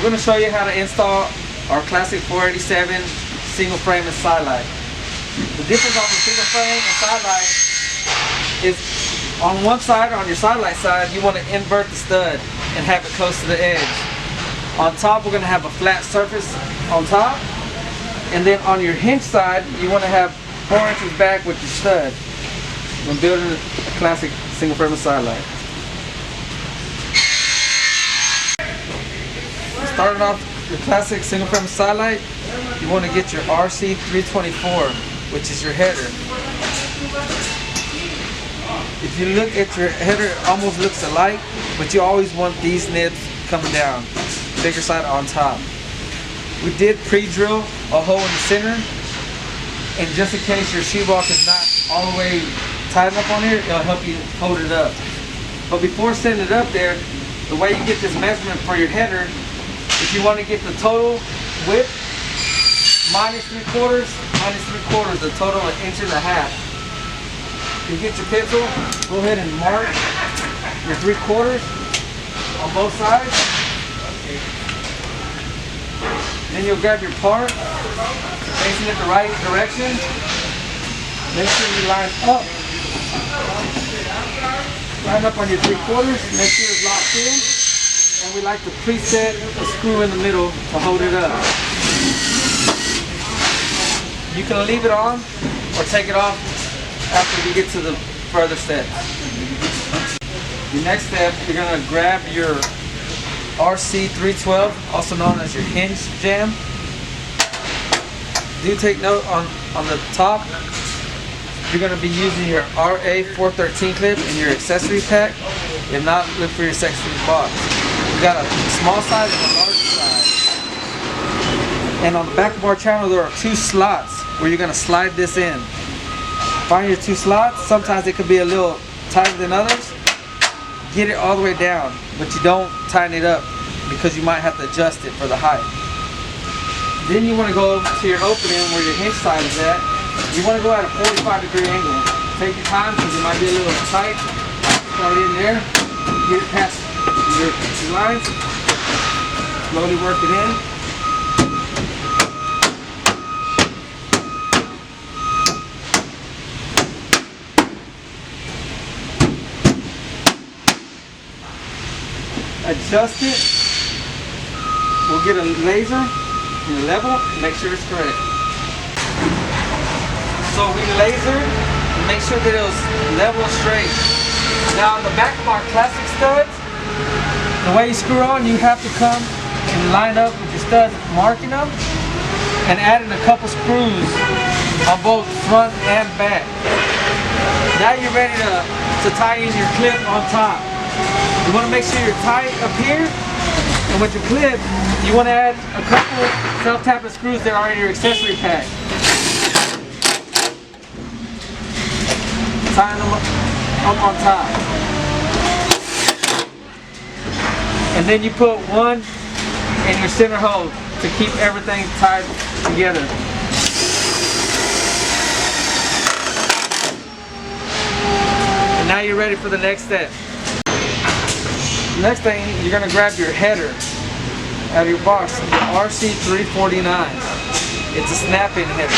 We're going to show you how to install our classic 487 single frame and Sidelite. The difference on the single frame and Sidelite is on one side, on your Sidelite side, you want to invert the stud and have it close to the edge. On top, we're going to have a flat surface on top, and then on your hinge side, you want to have 4 inches back with your stud when building a classic single frame and Sidelite. Starting off your classic single frame and Sidelite, you want to get your RC 324, which is your header. If you look at your header, it almost looks alike, but you always want these nibs coming down, bigger side on top. We did pre-drill a hole in the center, and just in case your sheetrock is not all the way tightened up on here, it'll help you hold it up. But before sending it up there, the way you get this measurement for your header, if you want to get the total width, minus 3/4, the total 1.5 inches. You get your pencil, go ahead and mark your 3/4 on both sides. Then you'll grab your part, facing it the right direction. Make sure you line up. Line up on your 3/4, make sure it's locked in. And we like to preset a screw in the middle to hold it up. You can leave it on or take it off after you get to the further steps. The next step, you're going to grab your RC 312, also known as your hinge jam. Do take note on the top, you're going to be using your RA 413 clip in your accessory pack. If not, look for your accessory box. We got a small size and a large size. And on the back of our channel, there are 2 slots where you're going to slide this in. Find your 2 slots. Sometimes it could be a little tighter than others. Get it all the way down, but you don't tighten it up because you might have to adjust it for the height. Then you want to go to your opening where your hinge side is at. You want to go at a 45-degree angle. Take your time because it might be a little tight. Start in there. Get it past your lines. Slowly work it in. Adjust it. We'll get a laser and a level and make sure it's correct. So we laser and make sure that it was level and straight. Now on the back of our classic studs, the way you screw on, you have to come and line up with your studs, marking them, and adding a couple screws on both front and back. Now you're ready to tie in your clip on top. You want to make sure you're tight up here, and with your clip, you want to add a couple self-tapping screws that are in your accessory pack. Tying them up on top. And then you put one in your center hole to keep everything tied together. And now you're ready for the next step. Next thing, you're going to grab your header out of your box, your RC 349. It's a snap-in header.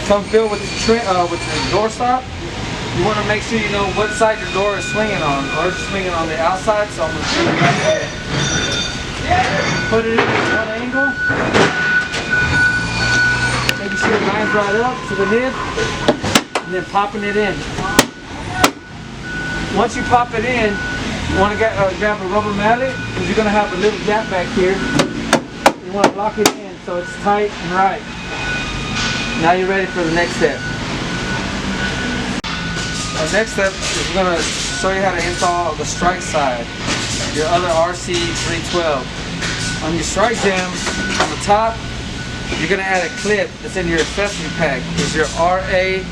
Comes built with the door stop. You want to make sure you know what side your door is swinging on. Ours is swinging on the outside, so I'm going to put it right there. Put it in at one angle. Making sure it lines right up to the nib, and then popping it in. Once you pop it in, you want to grab a rubber mallet, because you're going to have a little gap back here. You want to lock it in so it's tight and right. Now you're ready for the next step. Our next step is we're going to show you how to install the strike side, your other RC 312. On your strike jam, on the top, you're going to add a clip that's in your accessory pack. It's your RA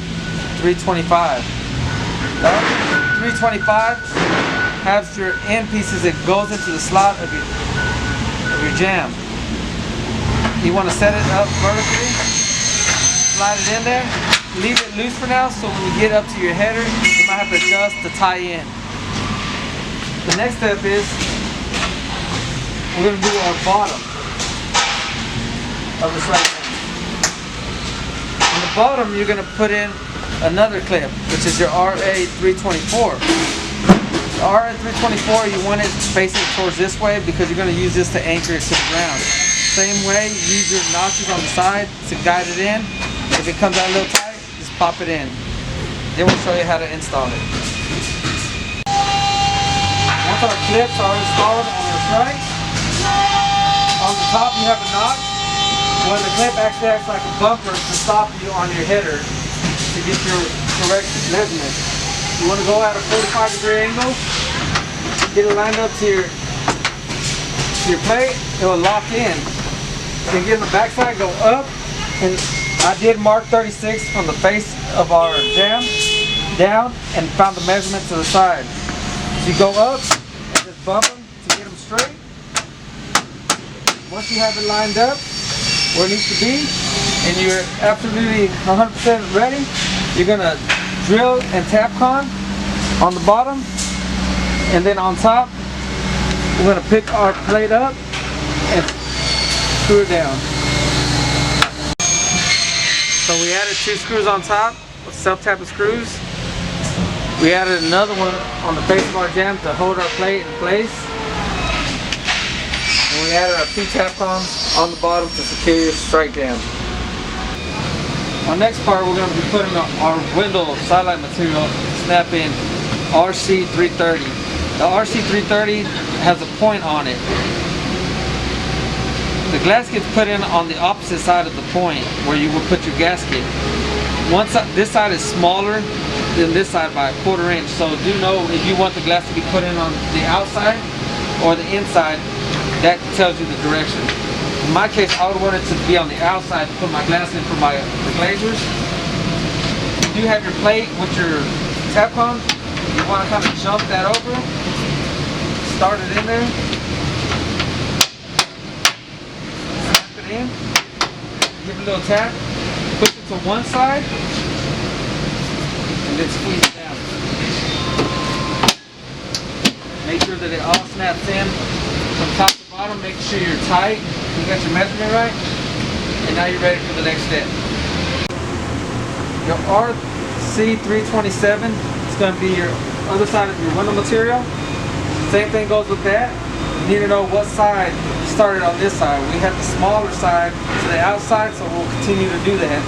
325. The 325 has your end pieces that goes into the slot of your jam. You want to set it up vertically, slide it in there, leave it loose for now, so when you get up to your header, you might have to adjust to tie in. The next step is, we're going to do our bottom of the slide down. On the bottom, you're going to put in another clip, which is your RA324. The RA324, you want it facing towards this way because you're going to use this to anchor it to the ground. Same way, use your notches on the side to guide it in. If it comes out a little tight, just pop it in. Then we'll show you how to install it. Once our clips are installed on the strike, on the top you have a notch. Well, the clip actually acts like a bumper to stop you on your header to get your correct measurement. You want to go at a 45-degree angle, get it lined up to your plate, it will lock in. Then get on the backside, go up, and I did mark 36 from the face of our jam down and found the measurement to the side. So you go up and just bump them to get them straight. Once you have it lined up where it needs to be and you're absolutely 100% ready, you're going to drill and Tapcon on the bottom, and then on top we're going to pick our plate up and screw it down. So we added 2 screws on top with self-tapping screws. We added another one on the face of our jam to hold our plate in place. And we added our 2 Tapcons on the bottom to secure your strike jam. Our next part, we're going to be putting our window Sidelite material, snap in RC330. The RC330 has a point on it. The glass gets put in on the opposite side of the point where you will put your gasket. This side is smaller than this side by a 1/4 inch, so do know if you want the glass to be put in on the outside or the inside, that tells you the direction. In my case, I would want it to be on the outside to put my glass in for the glazers. If you have your plate with your Tapcon, you want to kind of jump that over, start it in there, snap it in, give it a little tap, push it to one side, and then squeeze it down. Make sure that it all snaps in from top to bottom. Make sure you're tight, you got your measurement right, and now you're ready for the next step. Your RC327 is going to be your other side of your window material. Same thing goes with that. You need to know what side started on this side. We have the smaller side to the outside, so we'll continue to do that.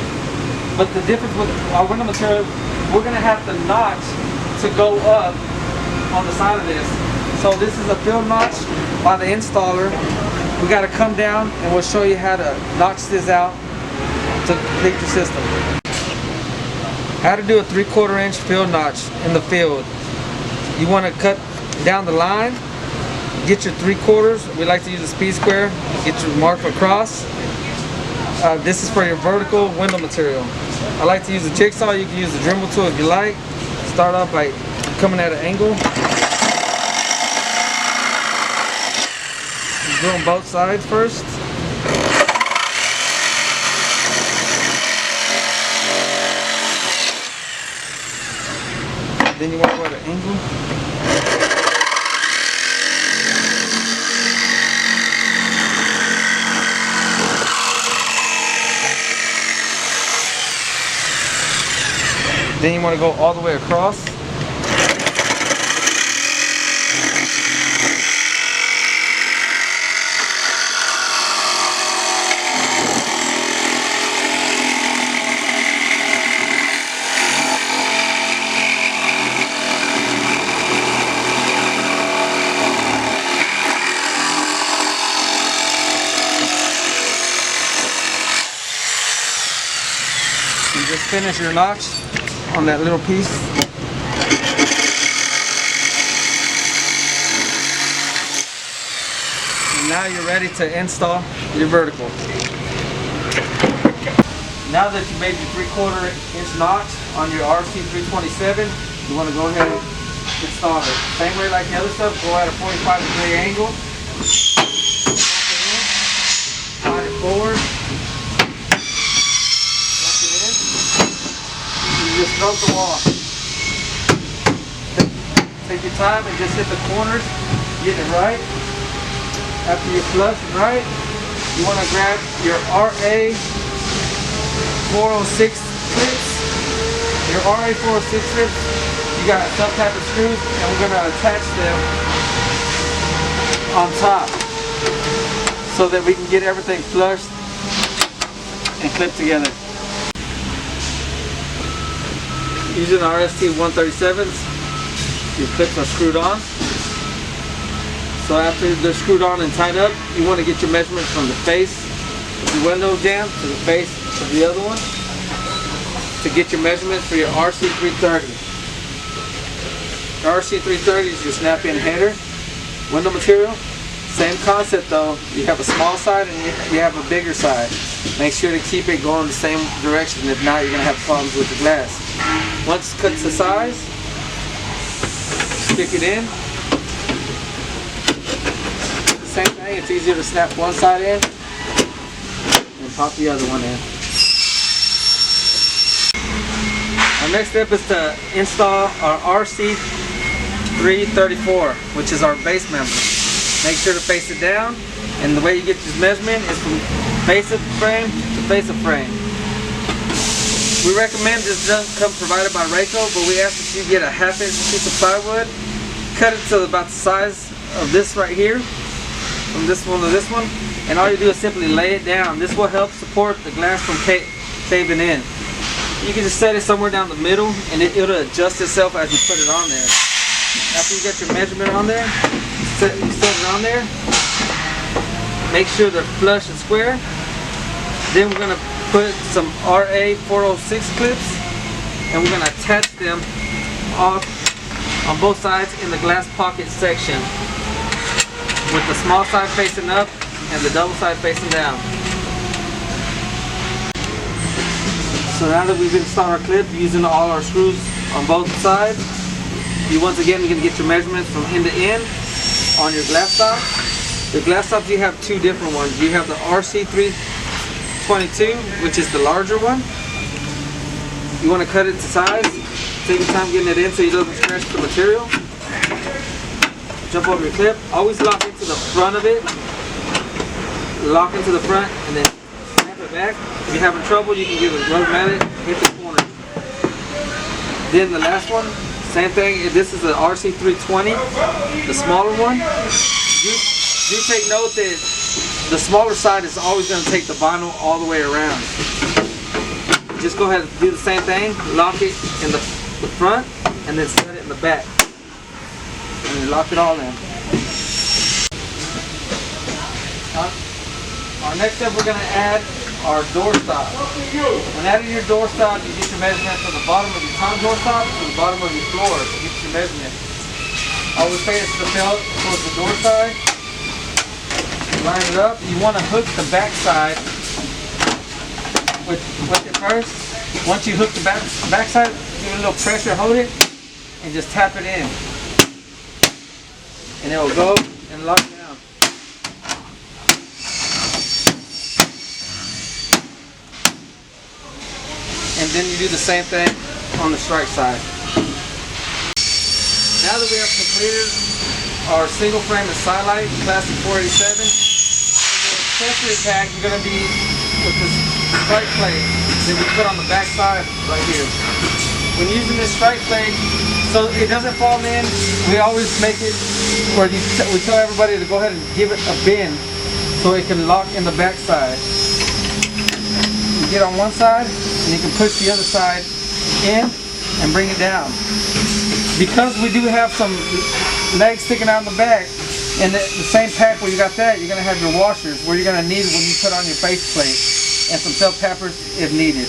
But the difference with our window material, we're going to have the notch to go up on the side of this. So this is a field notch by the installer. We got to come down and we'll show you how to notch this out to complete your system. How to do a 3/4 inch field notch in the field. You want to cut down the line, get your 3/4. We like to use a speed square. Get your mark across. This is for your vertical window material. I like to use a jigsaw. You can use a Dremel tool if you like. Start off by coming at an angle. Do on both sides first. Then you want to go at an angle. Then you want to go all the way across. You just finish your notch on that little piece. And now you're ready to install your vertical. Now that you made your 3/4 inch notch on your RC327, you want to go ahead and install it. Same way like the other stuff, go at a 45-degree angle. Slide it forward. Just stroke the wall. Take your time and just hit the corners, get it right. after you flush right, you want to grab your RA 406 clips. Your RA 406 clips, you got self-tapping screws, and we're going to attach them on top so that we can get everything flushed and clipped together. Using RST 137s, your clips are screwed on. So after they're screwed on and tied up, you want to get your measurements from the face of the window jamb to the face of the other one to get your measurements for your RC330. The RC330 is your snap-in header window material. Same concept though, you have a small side and you have a bigger side. Make sure to keep it going the same direction, if not you're going to have problems with the glass. Once it cuts to size, stick it in. Same thing, it's easier to snap one side in and pop the other one in. Our next step is to install our RC334, which is our base member. Make sure to face it down, and the way you get this measurement is from face of frame to face of frame. We recommend this doesn't come provided by Raco, but we ask that you get a 1/2 inch piece of plywood, cut it to about the size of this right here, from this one to this one, and all you do is simply lay it down. This will help support the glass from caving in. You can just set it somewhere down the middle, and it'll adjust itself as you put it on there. After you get your measurement on there, you set it on there. Make sure they're flush and square. Then we're going to put some RA 406 clips, and we're going to attach them off on both sides in the glass pocket section, with the small side facing up and the double side facing down. So now that we've installed our clip using all our screws on both sides, you once again are going to get your measurements from end to end on your glass top. The glass tops, you have two different ones. You have the RC322, which is the larger one. You want to cut it to size. Take your time getting it in so it doesn't scratch the material. Jump over your clip. Always lock into the front of it. Lock into the front and then snap it back. If you're having trouble, you can give it a rubber mallet, hit the corner. Then the last one, same thing. This is the RC320, the smaller one. Do take note that the smaller side is always going to take the vinyl all the way around. Just go ahead and do the same thing. Lock it in the front and then set it in the back. And then lock it all in. Our next step, we're going to add our door stop. When adding your door stop, you get your measurement from the bottom of your top door stop to the bottom of your floor to get your measurement. Always face the belt towards the door side. Line it up. You want to hook the back side with it first. Once you hook the back side, give it a little pressure, hold it, and just tap it in. And it will go and lock down. And then you do the same thing on the strike side. Now that we have completed our single frame and Sidelite Classic 487, accessory pack, you're going to be with this strike plate that we put on the back side right here. When using this strike plate, so it doesn't fall in, we always make it where we tell everybody to go ahead and give it a bend so it can lock in the back side. You get on one side and you can push the other side in and bring it down. Because we do have some legs sticking out in the back, and the same pack where you got that, you're going to have your washers where you're going to need it when you put on your base plate, and some self-tappers if needed.